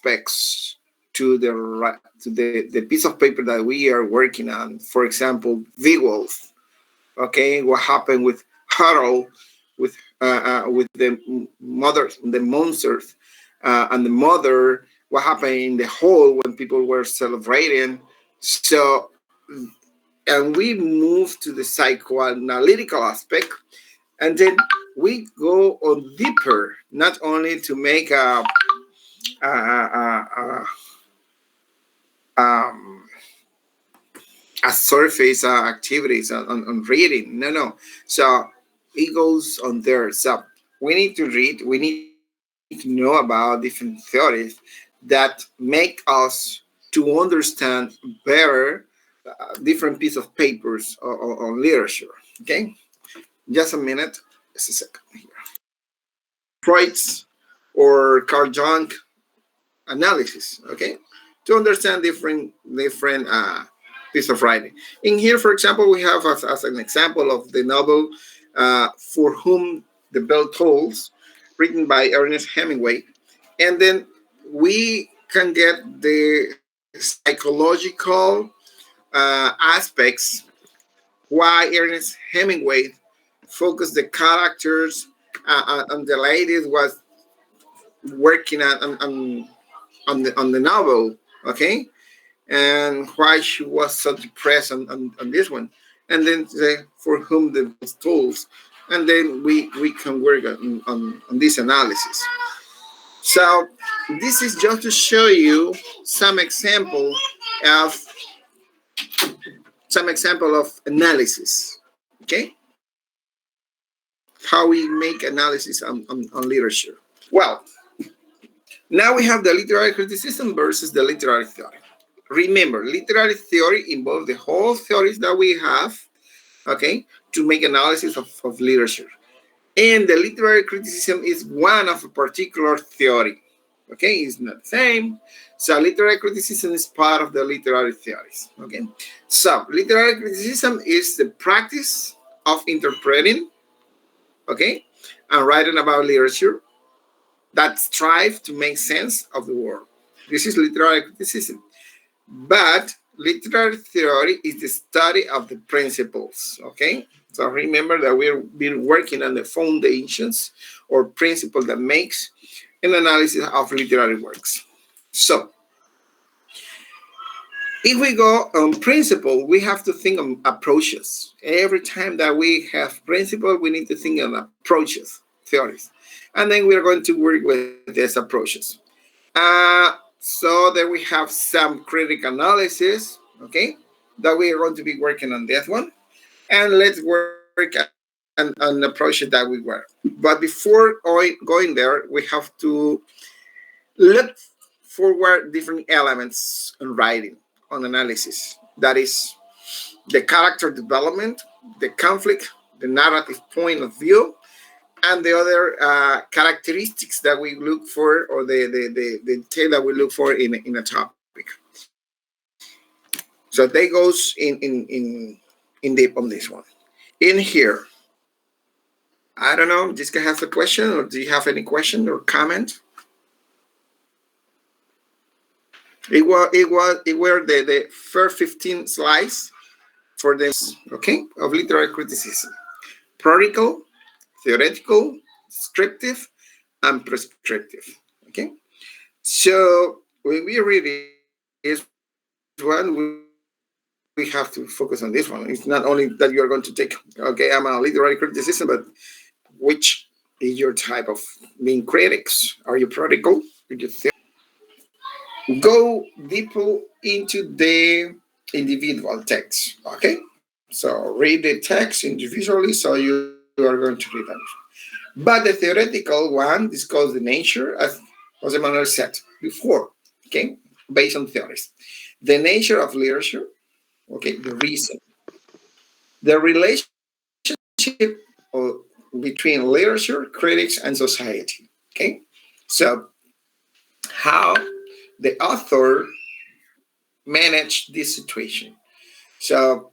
aspects to the piece of paper that we are working on. For example, visuals. Okay, what happened with Harold, with the monsters, and the mother. What happened in the hall when people were celebrating? So, and we move to the psychoanalytical aspect, and then we go on deeper, not only to make a, a, um, a surface activities on reading. No, no. So it goes on there. So we need to read. We need to know about different theories that make us to understand better different piece of papers on literature. Okay, just a minute. Just a second here. Freud's or Carl Jung analysis. Okay, to understand different piece of writing. In here, for example, we have as an example of the novel For Whom the Bell Tolls, written by Ernest Hemingway, and then we can get the psychological aspects why Ernest Hemingway focused the characters and the ladies was working on the novel, okay, and why she was so depressed on this one, and then for whom the tools, and then we can work on this analysis. So this is just to show you some example of analysis, okay, how we make analysis on literature. Well, now we have the literary criticism versus the literary theory. Remember, literary theory involves the whole theories that we have, okay, to make analysis of literature. And the literary criticism is one of a particular theory, okay? It's not the same. So literary criticism is part of the literary theories, okay? So literary criticism is the practice of interpreting, okay, and writing about literature that strive to make sense of the world. This is literary criticism. But literary theory is the study of the principles, okay? So remember that we've been working on the foundations or principle that makes an analysis of literary works. So if we go on principle, we have to think of approaches. Every time that we have principle, we need to think of approaches, theories. And then we're going to work with these approaches. So then we have some critical analysis, okay, that we are going to be working on that one. And let's work on the approach that we work. But before going there, we have to look forward different elements in writing, on analysis. That is the character development, the conflict, the narrative point of view, and the other characteristics that we look for, or the detail that we look for in a topic. So they goes in deep on this one. In here, I don't know, Jessica has a question, or do you have any question or comment? It were the first 15 slides for this, okay, of literary criticism. Practical, theoretical, descriptive, and prescriptive. Okay, so when we read this one, we have to focus on this one. It's not only that you are going to take, okay, I'm a literary criticism, but which is your type of being critics? Are you practical? Go deeper into the individual text. Okay, so read the text individually, so you are going to read that. But the theoretical one discusses the nature, as Jose Manuel said before, okay, based on theories. The nature of literature, okay, the reason, the relationship between literature, critics, and society, okay? So, how the author managed this situation. So,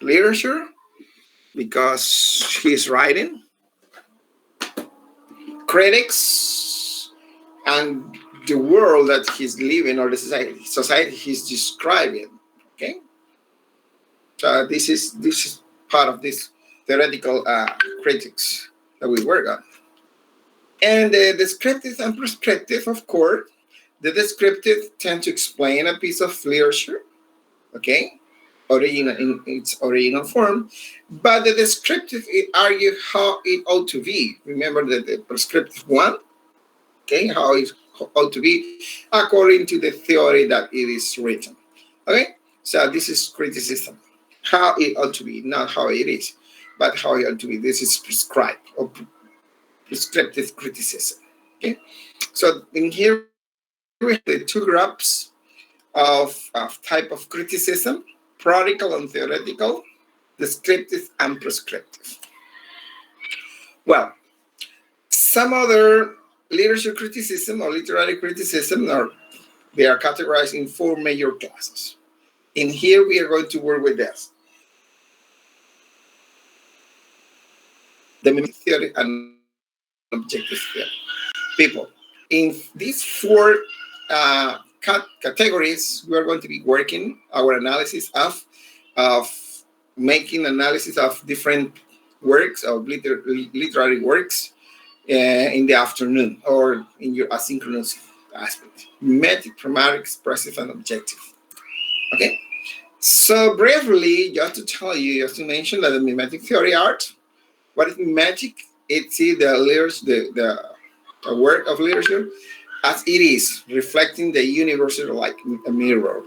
literature, because he's writing, critics, and the world that he's living, or the society he's describing. Okay, so this is part of this theoretical critics that we work on. And the descriptive and prescriptive, of course, the descriptive tend to explain a piece of literature, okay, original in its original form, but the descriptive it argue how it ought to be. Remember that the prescriptive one, okay, how it ought to be according to the theory that it is written. Okay, so this is criticism, how it ought to be, not how it is, but how it ought to be. This is prescribed or prescriptive criticism. Okay, so in here we have the two groups of type of criticism: practical and theoretical, descriptive and prescriptive. Well, some other literature criticism or literary criticism they are categorized in four major classes. In here, we are going to work with this: the mimetic theory and objective theory. People, in these four categories, we are going to be working our analysis of making analysis of different works of literary works in the afternoon or in your asynchronous aspect: mimetic, pragmatic, expressive, and objective. Okay. So briefly, just to tell you, just to mention that the mimetic theory art. What is mimetic? It's the work of literature as it is, reflecting the universe like a mirror.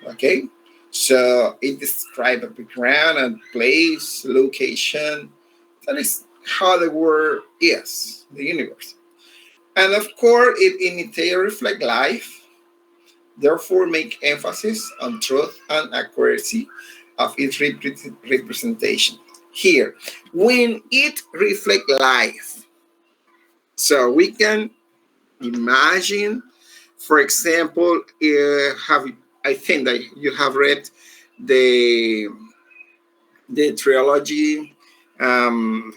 Okay, so it describes a background and place, location. That is how the world is, the universe. And of course, it imitates or reflects life, therefore make emphasis on truth and accuracy of its representation. Here, when it reflects life, so we can imagine, for example, have I think that you have read the the trilogy. Um,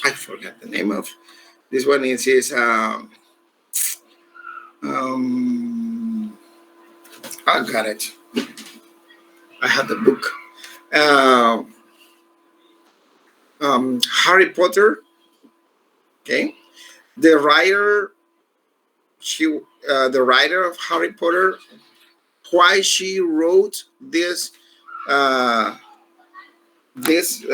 I forgot the name of this one. Is um, I got it. I had the book. Um, Harry Potter. Okay, the writer the writer of Harry Potter, why she wrote uh, this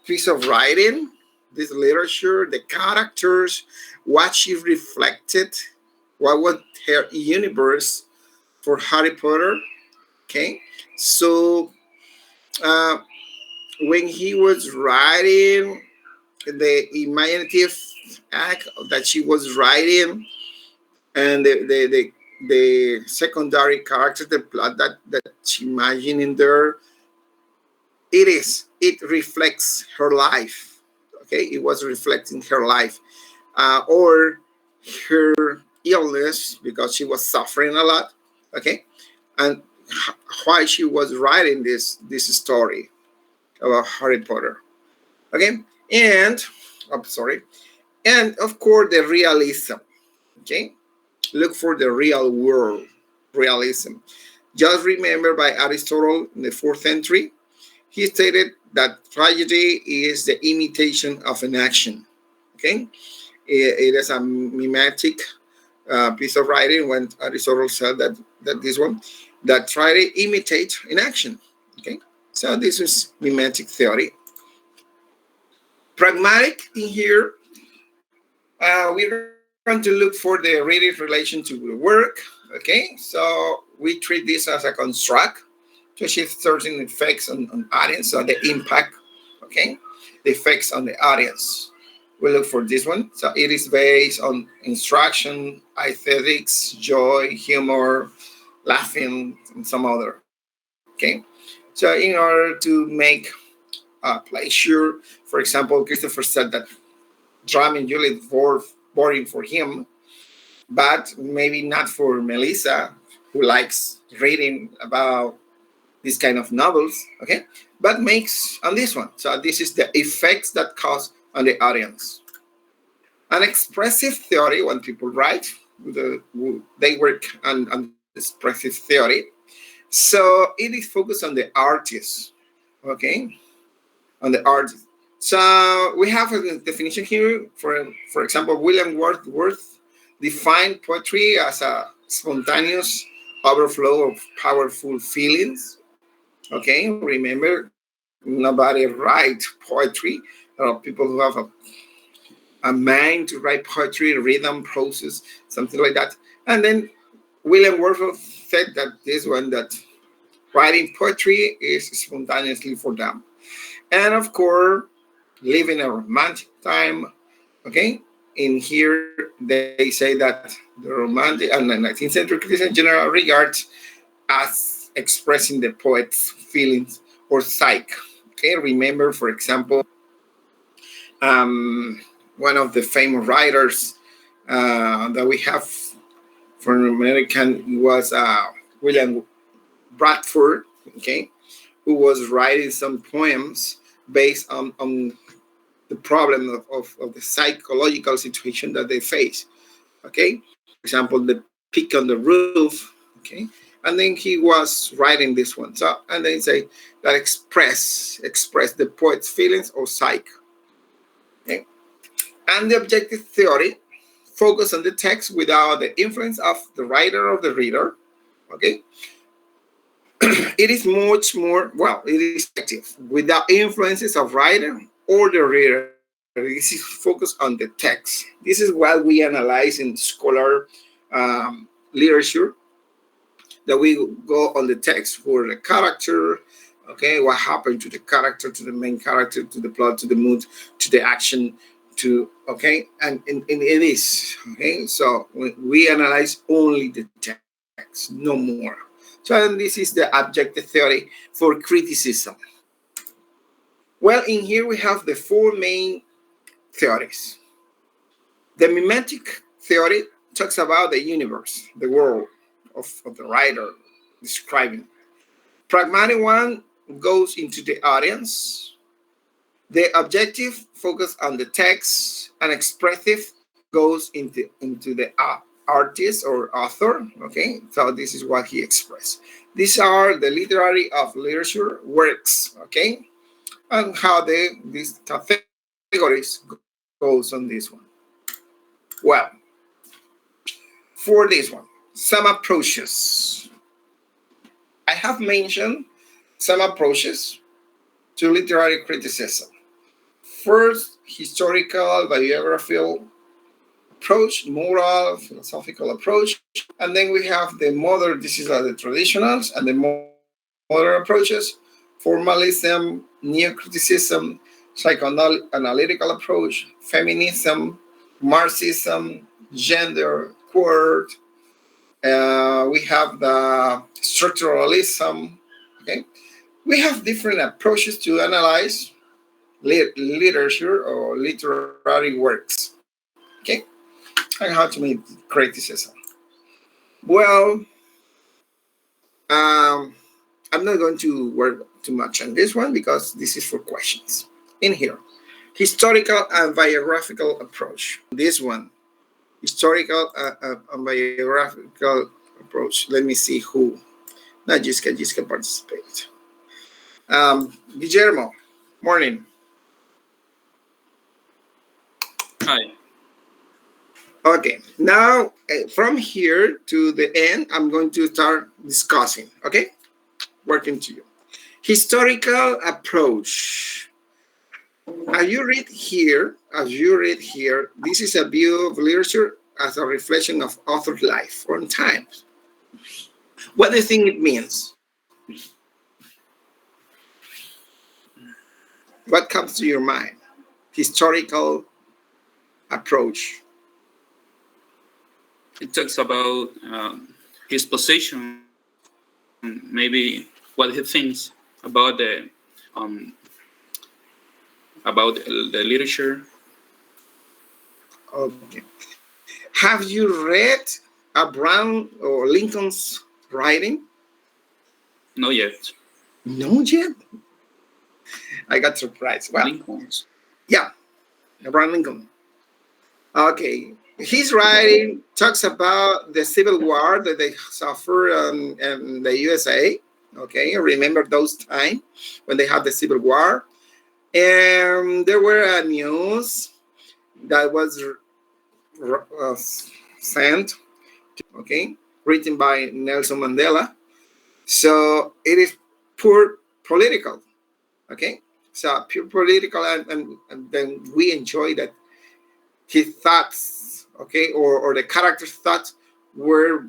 piece of writing, this literature, the characters, what she reflected, what was her universe for Harry Potter. Okay, so uh, when he was writing the imaginative act that she was writing, and the secondary character, the plot that she imagined in there, it reflects her life. Okay, it was reflecting her life, or her illness, because she was suffering a lot. Okay, and why she was writing this story about Harry Potter. Okay, and I'm sorry, and of course the realism. Okay, look for the real world realism. Just remember by Aristotle in the 4th century, he stated that tragedy is the imitation of an action. Okay, it is a mimetic piece of writing when Aristotle said that this one that try to imitate an action. Okay, so this is mimetic theory. Pragmatic in here, we're going to look for the reader's relation to the work. Okay, so we treat this as a construct to achieve certain effects on audience, so the impact, okay, the effects on the audience. We look for this one. So it is based on instruction, aesthetics, joy, humor, laughing, and some other. Okay, so in order to make pleasure, for example, Christopher said that drama and Juliet were boring for him, but maybe not for Melissa, who likes reading about this kind of novels. Okay, but makes on this one. So this is the effects that cause on the audience. An expressive theory, when people write, they work on the expressive theory. So it is focused on the artist, okay, on the artist. So we have a definition here. For example, William Wordsworth defined poetry as a spontaneous overflow of powerful feelings. Okay, remember, nobody write poetry. There are people who have a mind to write poetry, rhythm, process, something like that. And then William Wordsworth said that this one that writing poetry is spontaneously for them. And of course, living a romantic time. Okay, in here they say that the romantic and the 19th century criticism general regards as expressing the poet's feelings or psyche. Okay, remember, for example, um, one of the famous writers that we have from American was William Bradford. Okay, who was writing some poems based on the problem of the psychological situation that they face. Okay, for example, the peak on the roof. Okay, and then he was writing this one. So and then say that express the poet's feelings or psyche. Okay, and the objective theory focus on the text without the influence of the writer or the reader. Okay, it is much more, well, it is objective without influences of writer or the reader. This is focused on the text. This is what we analyze in scholar literature, that we go on the text for the character. Okay, what happened to the character, to the main character, to the plot, to the mood, to the action, to, okay, and it is okay. So we analyze only the text, no more. So and this is the objective theory for criticism. Well, in here we have the four main theories. The mimetic theory talks about the universe, the world of the writer describing. Pragmatic one goes into the audience. The objective focus on the text, and expressive goes into the artist or author. Okay, so this is what he expressed. These are the literary of literature works. Okay, and how these categories goes on this one. Well, for this one, some approaches. I have mentioned some approaches to literary criticism. First, historical, biographical approach, moral, philosophical approach, and then we have the modern, this is the traditionals, and the modern approaches, formalism, neo-criticism, psychoanalytical approach, feminism, Marxism, gender, queer. We have the structuralism. Okay, we have different approaches to analyze literature or literary works. Okay, and how to make criticism. Well, um, I'm not going to work too much on this one because this is for questions. In here, historical and biographical approach. This one, historical and biographical approach. Let me see who. Not Jessica. Jessica participate. Guillermo, morning. Hi. Okay, now from here to the end, I'm going to start discussing. Okay, working to you. Historical approach. As you read here, this is a view of literature as a reflection of author's life or times. What do you think it means? What comes to your mind? Historical approach. It talks about his position, maybe what he thinks um, about the literature. Okay. Have you read Abraham or Lincoln's writing? Not yet. No, yet. I got surprised. Well, Lincoln's. yeah, Abraham Lincoln. Okay. His writing talks about the civil war that they suffered in the USA. Okay, remember those times when they had the civil war, and there were a news that was uh, sent. Okay, written by Nelson Mandela. So it is pure political. Okay, so pure political, and then we enjoy that his thoughts, okay, or the character's thoughts were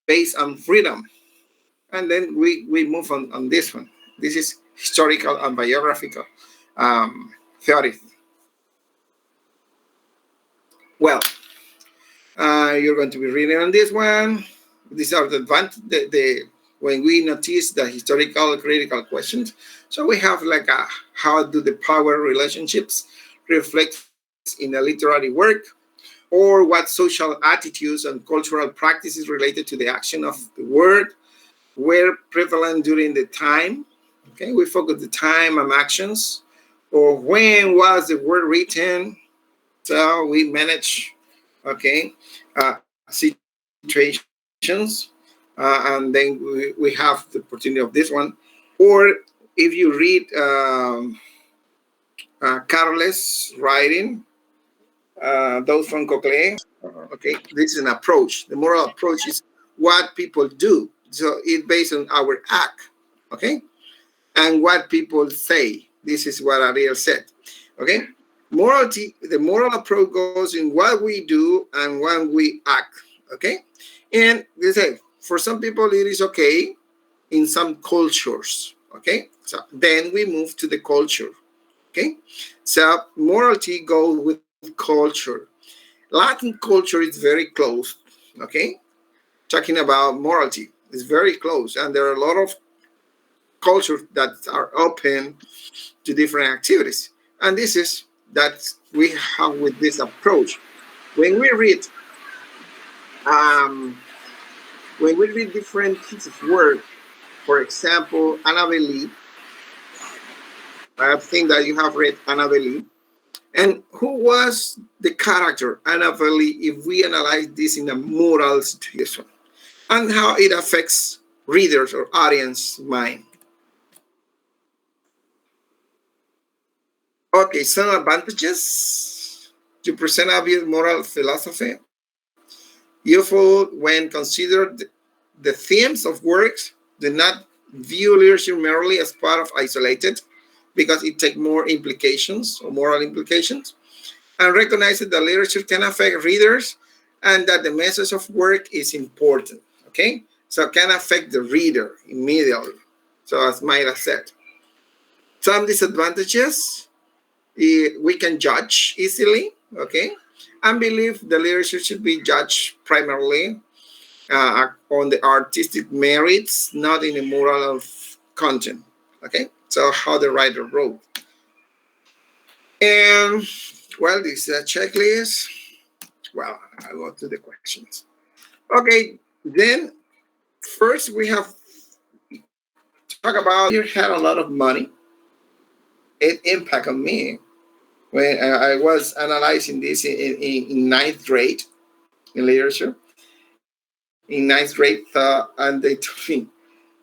based on freedom. And then we move on this one. This is historical and biographical theory. Well, you're going to be reading on this one. These are the advantage, when we notice the historical critical questions. So we have like how do the power relationships reflect in a literary work, or what social attitudes and cultural practices related to the action of the word were prevalent during the time. Okay, we focus the time and actions, or when was the word written. So we manage, okay, situations, and then we have the opportunity of this one. Or if you read Carles' writing, those from Coquelin. Okay, this is an approach. The moral approach is what people do. So it's based on our act, okay, and what people say. This is what Ariel said. Okay, morality. The moral approach goes in what we do and when we act. Okay, and they say for some people it is okay in some cultures. Okay, so then we move to the culture. Okay, so morality goes with culture. Latin culture is very close, okay? Talking about morality, it's very close, and there are a lot of cultures that are open to different activities. And this is that we have with this approach. When we read, um, when we read different pieces of work, for example, Annabelle, I think that you have read Annabelle. And who was the character Annabelle if we analyze this in a moral situation? And how it affects readers or audience mind. Okay, some advantages to present obvious moral philosophy. Useful when considered the themes of works do not view literature merely as part of isolated because it takes more implications or moral implications, and recognizes that literature can affect readers and that the message of work is important. Okay, so it can affect the reader immediately. So as Mayra said, some disadvantages, we can judge easily. Okay, and believe the literature should be judged primarily on the artistic merits, not in the moral of content. Okay, so how the writer wrote. And well, this is a checklist. Well, I'll go to the questions. Okay, then first we have talk about you had a lot of money. It impact on me when I was analyzing this in ninth grade in literature. In ninth grade, and they told me,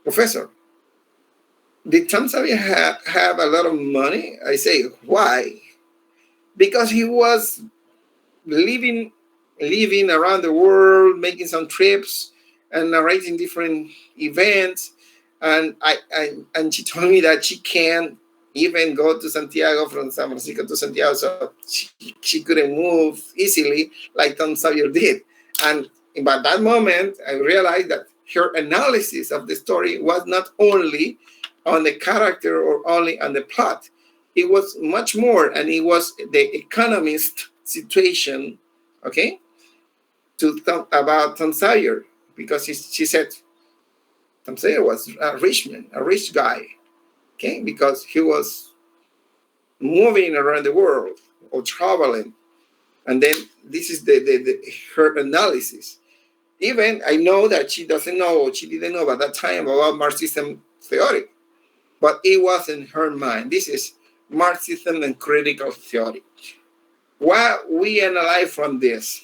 Professor, did Tom Sawyer have a lot of money? I say, why? Because he was living living around the world, making some trips and narrating different events. And and she told me that she can't even go to Santiago from San Francisco to Santiago, so she couldn't move easily like Tom Sawyer did. And by that moment, I realized that her analysis of the story was not only on the character or only on the plot. It was much more, and it was the economist situation, okay, to talk about Tom Sawyer, because she said Tom Sawyer was a rich man, a rich guy, okay, because he was moving around the world or traveling. And then this is her analysis. Even I know that she doesn't know, or she didn't know at that time about Marxism theory, but it was in her mind. This is Marxism and critical theory. What we analyze from this?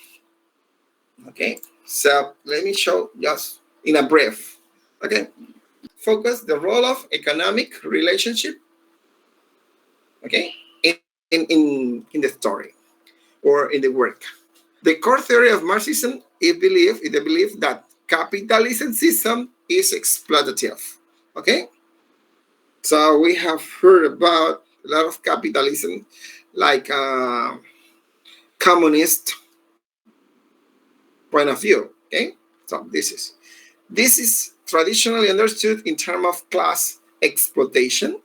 Okay, so let me show just in a brief. Okay, focus the role of economic relationship. Okay, in the story or in the work. The core theory of Marxism is the belief that capitalism system is exploitative. Okay, so we have heard about a lot of capitalism, like communist point of view. Okay, so this is traditionally understood in terms of class exploitation,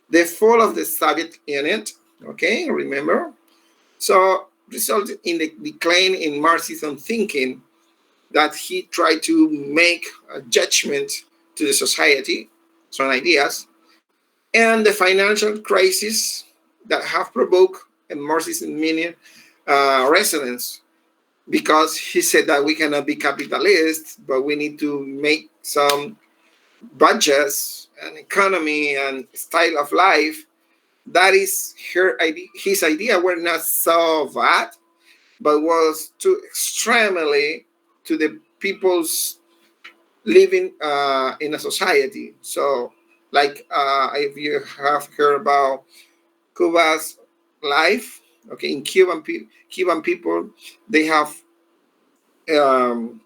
the fall of the Soviet Union. Okay, remember, so resulted in the decline in Marxism thinking that he tried to make a judgment to the society, some ideas, and the financial crisis that have provoked a Marxism meaning resonance, because he said that we cannot be capitalists, but we need to make some budgets and economy and style of life. That is his idea were not so bad, but was too extremely to the people's living in a society. So, like if you have heard about Cuba's life, okay, in Cuban people, they have um,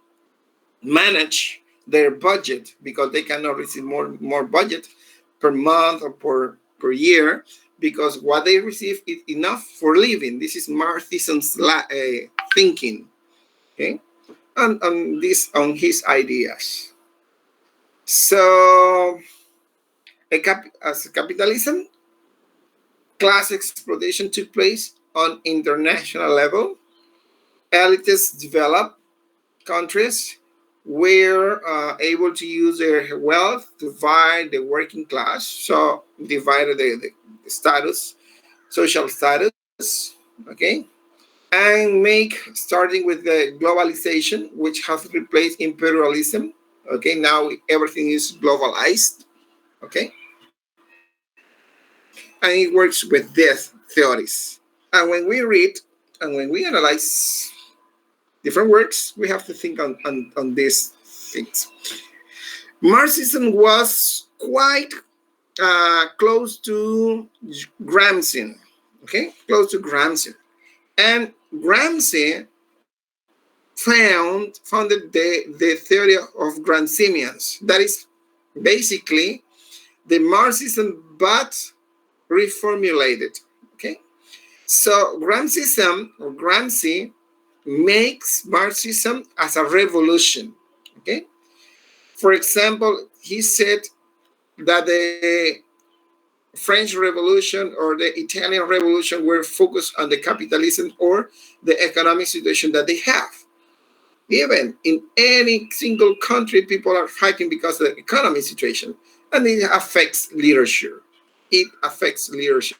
managed their budget because they cannot receive more budget per month or per year, because what they receive is enough for living. This is Marxism's thinking, okay, on his ideas. So, as capitalism, class exploitation took place on international level. Elites developed countries were able to use their wealth to divide the working class. So divided the status, social status, okay, and make starting with the globalization, which has replaced imperialism. Okay, now everything is globalized. Okay, and it works with these theories. And when we read and when we analyze different works, we have to think on these things. Marxism was quite close to Gramsci, okay, close to Gramsci, and Gramsci founded the theory of Gramscians. That is basically the Marxism but reformulated. Okay, so Gramsci makes Marxism as a revolution. Okay, for example, he said that the French Revolution or the Italian Revolution were focused on the capitalism or the economic situation that they have. Even in any single country, people are fighting because of the economic situation, and it affects literature. It affects leadership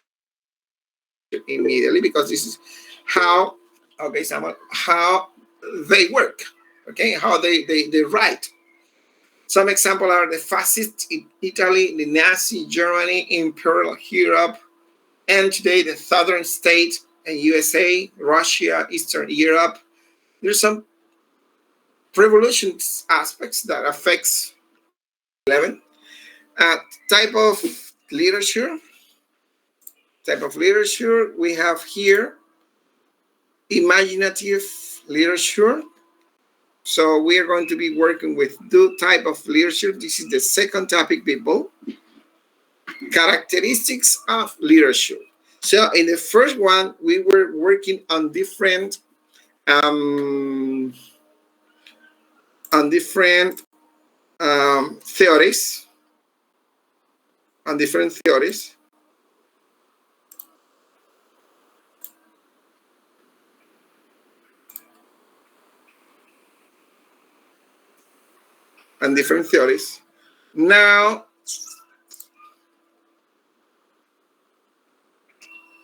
immediately, because this is how, okay, Samuel, how they work, okay, how they write. Some examples are the fascist Italy, the Nazi Germany, Imperial Europe, and today the southern states and USA, Russia, Eastern Europe. There's some revolution aspects that affects 11. Type of literature. Type of literature we have here imaginative literature. So we are going to be working with two type of literature. This is the second topic, people. Characteristics of literature. So in the first one, we were working um, on different theories, on different theories. And different theories. Now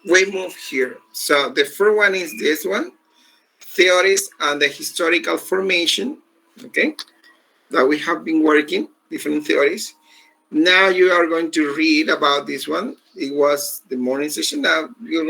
we move here. So the first one is this one, theories and the historical formation, okay, that we have been working, different theories. Now you are going to read about this one. It was the morning session. Now you're